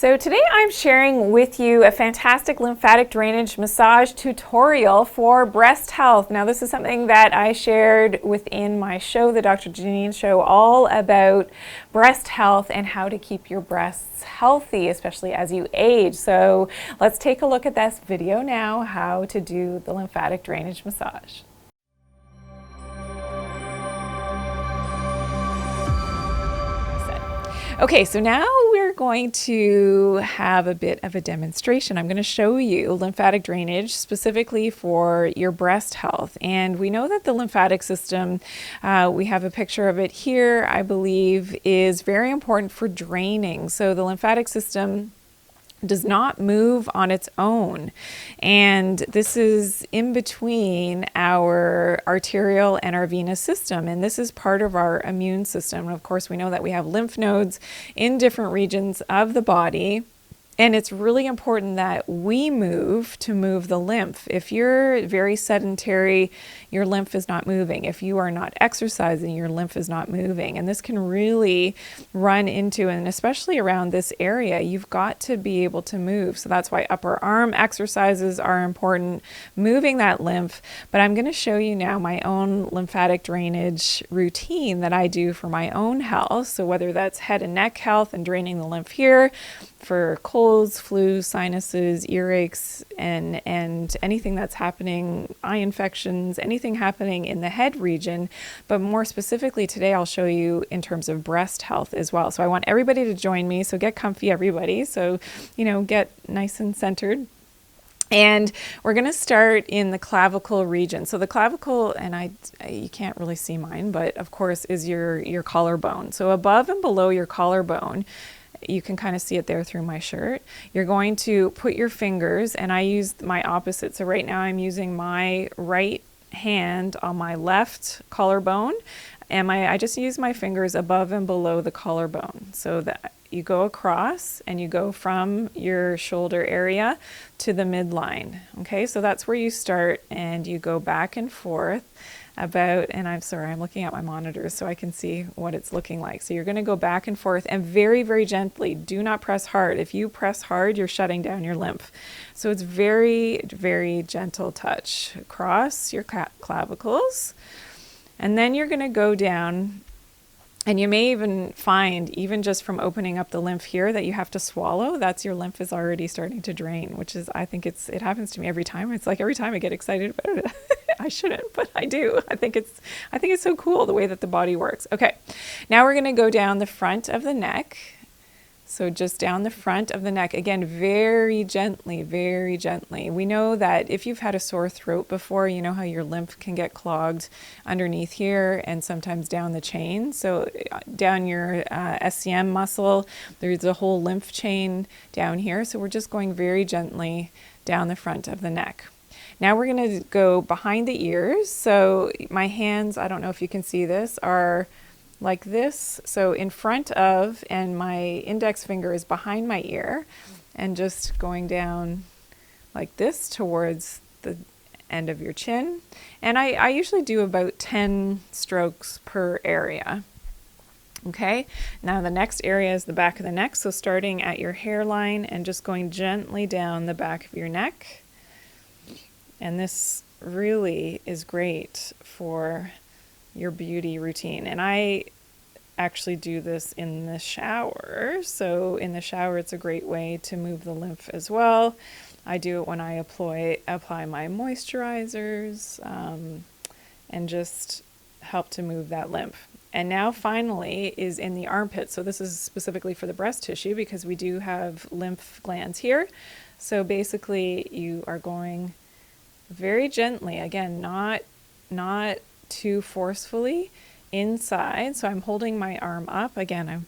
So today I'm sharing with you a fantastic lymphatic drainage massage tutorial for breast health. Now this is something that I shared within my show, the Doctor Janine show, all about breast health and how to keep your breasts healthy, especially as you age. So let's take a look at this video now, how to do the lymphatic drainage massage. Okay, so now we're going to have a bit of a demonstration. I'm going to show you lymphatic drainage specifically for your breast health. And we know that the lymphatic system, we have a picture of it here, I believe, is very important for draining. So the lymphatic system does not move on its own. And this is in between our arterial and our venous system. And this is part of our immune system. And of course, we know that we have lymph nodes in different regions of the body. And it's really important that we move to move the lymph. If you're very sedentary, your lymph is not moving. If you are not exercising, your lymph is not moving. And this can really run into, and especially around this area, you've got to be able to move. So that's why upper arm exercises are important, moving that lymph. But I'm going to show you now my own lymphatic drainage routine that I do for my own health. So whether that's head and neck health and draining the lymph here, for colds, flu, sinuses, earaches, and anything that's happening, eye infections, anything happening in the head region. But more specifically today, I'll show you in terms of breast health as well. So I want everybody to join me. So get comfy, everybody. So, get nice and centered. And we're going to start in the clavicle region. So the clavicle, and you can't really see mine, but of course is your collarbone. So above and below your collarbone, you can kind of see it there through my shirt. You're going to put your fingers, and I use my opposite. So right now I'm using my right hand on my left collarbone, and I just use my fingers above and below the collarbone. So that you go across and you go from your shoulder area to the midline. Okay, so that's where you start, and you go back and forth and I'm sorry, I'm looking at my monitors so I can see what it's looking like. So you're going to go back and forth, and very, very gently. Do not press hard. If you press hard, you're shutting down your lymph. So it's very, very gentle touch across your clavicles. And then you're going to go down, and you may even find, even just from opening up the lymph here, that you have to swallow. That's your lymph is already starting to drain, which is, I think it happens to me every time. It's like every time I get excited about it. I shouldn't, but I do. I think it's so cool the way that the body works. Okay, now we're going to go down the front of the neck. So just down the front of the neck, again, very gently, very gently. We know that if you've had a sore throat before, you know how your lymph can get clogged underneath here and sometimes down the chain. So down your SCM muscle, there's a whole lymph chain down here. So we're just going very gently down the front of the neck. Now we're going to go behind the ears. So my hands, I don't know if you can see this, are like this. So in front of, and my index finger is behind my ear, and just going down like this towards the end of your chin. And I usually do about 10 strokes per area. Okay, now the next area is the back of the neck. So starting at your hairline and just going gently down the back of your neck. And this really is great for your beauty routine. And I actually do this in the shower. So in the shower, it's a great way to move the lymph as well. I do it when I apply my moisturizers and just help to move that lymph. And now finally is in the armpit. So this is specifically for the breast tissue because we do have lymph glands here. So basically you are going very gently, again, not too forcefully inside. So I'm holding my arm up. Again,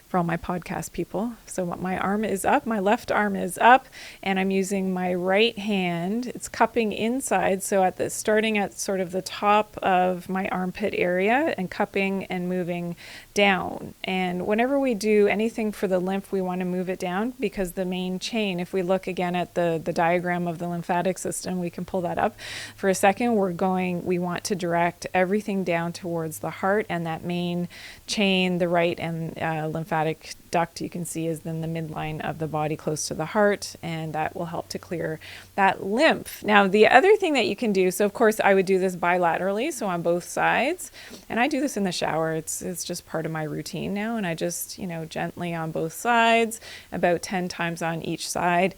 for all my podcast people. So my arm is up, my left arm is up, and I'm using my right hand. It's cupping inside. So starting at sort of the top of my armpit area and cupping and moving down. And whenever we do anything for the lymph, we want to move it down because the main chain, if we look again at the diagram of the lymphatic system, we can pull that up for a second. We want to direct everything down towards the heart and that main chain, the right and lymphatic lymphatic duct you can see is then the midline of the body close to the heart, and that will help to clear that lymph. Now, the other thing that you can do, so of course I would do this bilaterally, so on both sides, and I do this in the shower. It's just part of my routine now, and I just, gently on both sides, about 10 times on each side,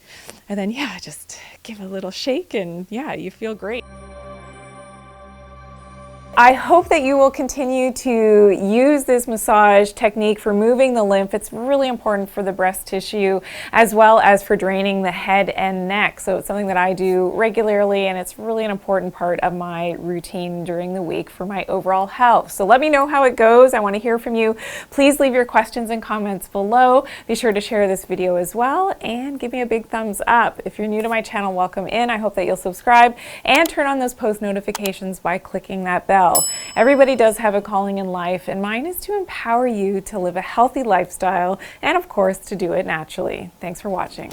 and then just give a little shake, and you feel great. I hope that you will continue to use this massage technique for moving the lymph. It's really important for the breast tissue as well as for draining the head and neck. So it's something that I do regularly, and it's really an important part of my routine during the week for my overall health. So let me know how it goes. I want to hear from you. Please leave your questions and comments below. Be sure to share this video as well and give me a big thumbs up. If you're new to my channel, welcome in. I hope that you'll subscribe and turn on those post notifications by clicking that bell. Everybody does have a calling in life, and mine is to empower you to live a healthy lifestyle and, of course, to do it naturally. Thanks for watching.